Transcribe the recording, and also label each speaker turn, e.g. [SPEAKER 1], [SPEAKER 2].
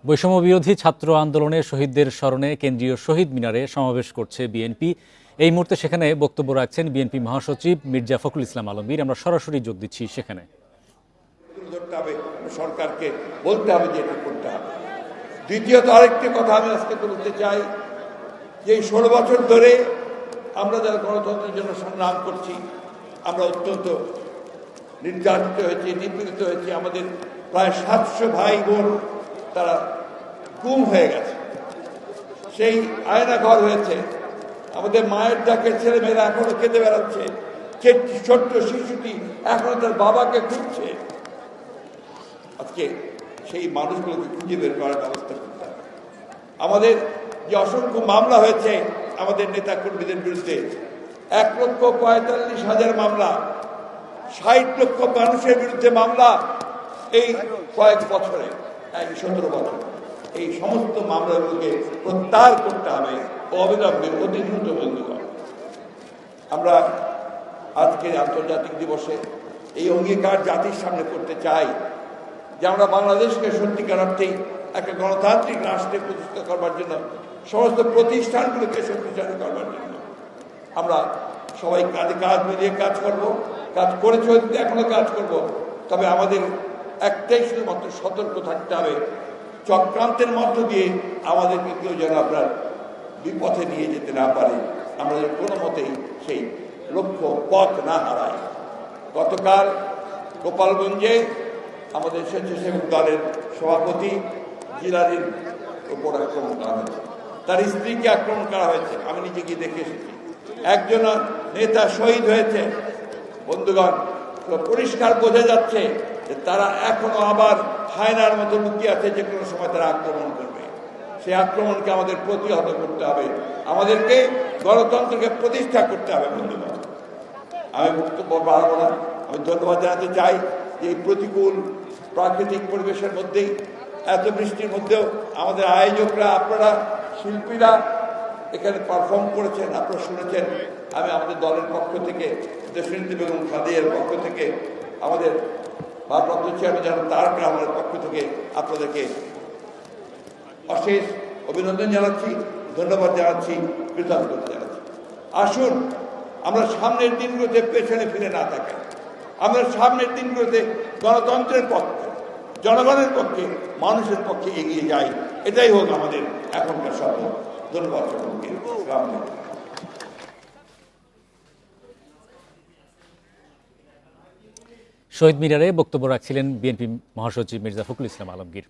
[SPEAKER 1] বৈষম্য বিরোধী ছাত্র আন্দোলনে শহীদদের স্মরণে কেন্দ্রীয় শহীদ মিনারে সমাবেশ করছে বিএনপি। এই মুহূর্তে সেখানে বক্তব্য রাখছেন বিএনপি মহাসচিব মির্জা ফখরুল ইসলাম আলমগীর। আমরা সরাসরি যোগ দিচ্ছি সেখানে।
[SPEAKER 2] সরকারকে বলতে হবে যে এটা করতে হবে। দ্বিতীয়ত আরেকটি কথা আমি আজকে বলতে চাই যে 16 বছর ধরে আমরা যারা গণতন্ত্রের জন্য সংগ্রাম করছি, আমরা অত্যন্ত নির্যাতিত হয়েছি, নিপীড়িত হয়েছি। আমাদের প্রায় 700 ভাই বোন তারা গুম হয়ে গেছে, সেই আয়না ঘর হয়েছে। আমাদের মায়ের ডাকে ছেলেমেয়েরা এখনো কেঁদে বেড়াচ্ছে, ছোট্ট শিশুটি এখনো তার বাবাকে খুঁজছে। আজকে সেই মানুষগুলোকে খুঁজে বের করার ব্যবস্থা করতে হবে। আমাদের যে অসংখ্য মামলা হয়েছে আমাদের নেতা কর্মীদের বিরুদ্ধে, 1,45,000 মামলা, 60 লক্ষ মানুষের বিরুদ্ধে মামলা এই কয়েক বছরে, 17 বছর। এই সমস্ত মামলাগুলোকে প্রত্যাহার করতে হবে অবিলম্বে, অতি দ্রুত। বন্ধুগণ, আমরা আজকে আন্তর্জাতিক দিবসে এই অঙ্গীকার জাতির সামনে করতে চাই যে আমরা বাংলাদেশকে সত্যিকার অর্থেই একটা গণতান্ত্রিক রাষ্ট্রে প্রতিষ্ঠা করবার জন্য, সমস্ত প্রতিষ্ঠানগুলোকে শক্তিশালী করবার জন্য আমরা সবাই কাঁধে কাঁধ মিলিয়ে কাজ করব, কাজ করে চলতে এখনো কাজ করব। তবে আমাদের একটাই শুধুমাত্র সতর্ক থাকতে হবে, চক্রান্তের মধ্য দিয়ে আমাদেরকে কেউ যেন আপনার বিপথে নিয়ে যেতে না পারে, আমরা যেন কোনো মতেই সেই লক্ষ্য পথ না হারাই। গতকাল গোপালগঞ্জে আমাদের স্বেচ্ছাসেবক দলের সভাপতি জিলানির উপর আক্রমণ করা হয়েছে, তার স্ত্রীকে আক্রমণ করা হয়েছে। আমি নিজে গিয়ে দেখে এসেছি। একজন নেতা শহীদ হয়েছে। বন্ধুগণ, পরিষ্কার বোঝা যাচ্ছে যে তারা এখনো আবার হায়নার মতো লুকিয়ে আছে, যে কোনো সময় তারা আক্রমণ করবে। সেই আক্রমণকে আমাদের প্রতিহত করতে হবে, আমাদেরকে গণতন্ত্রকে প্রতিষ্ঠা করতে হবে। বন্ধুগণ, আমি বক্তব্য বাড়াবো না। আমি ধন্যবাদ জানাতে চাই যে এই প্রতিকূল প্রাকৃতিক পরিবেশের মধ্যেই, এত বৃষ্টির মধ্যেও আমাদের আয়োজকরা, আপনারা শিল্পীরা এখানে পারফর্ম করেছেন, আপনারা শুনেছেন। আমি আমাদের দলের পক্ষ থেকে, দেশনেত্রী বেগম খাদিজার পক্ষ থেকে, আমাদের ভারপ্রাপ্ত চেয়ারম্যান জনাব তারেক রহমানের পক্ষ থেকে আপনাদেরকে অশেষ অভিনন্দন জানাচ্ছি, ধন্যবাদ জানাচ্ছি, কৃতজ্ঞতা জানাচ্ছি। আসুন আমরা সামনের দিনগুলোতে পেছনে ফিরে না থাকি, আমরা সামনের দিনগুলোতে গণতন্ত্রের পক্ষে, জনগণের পক্ষে, মানুষের পক্ষে এগিয়ে যাই। এটাই হোক আমাদের এখনকার স্বপ্ন। ধন্যবাদ সকলকে।
[SPEAKER 1] শহীদ মিনারে বক্তব্য রাখছিলেন বিএনপি মহাসচিব মির্জা ফখরুল ইসলাম আলমগীর।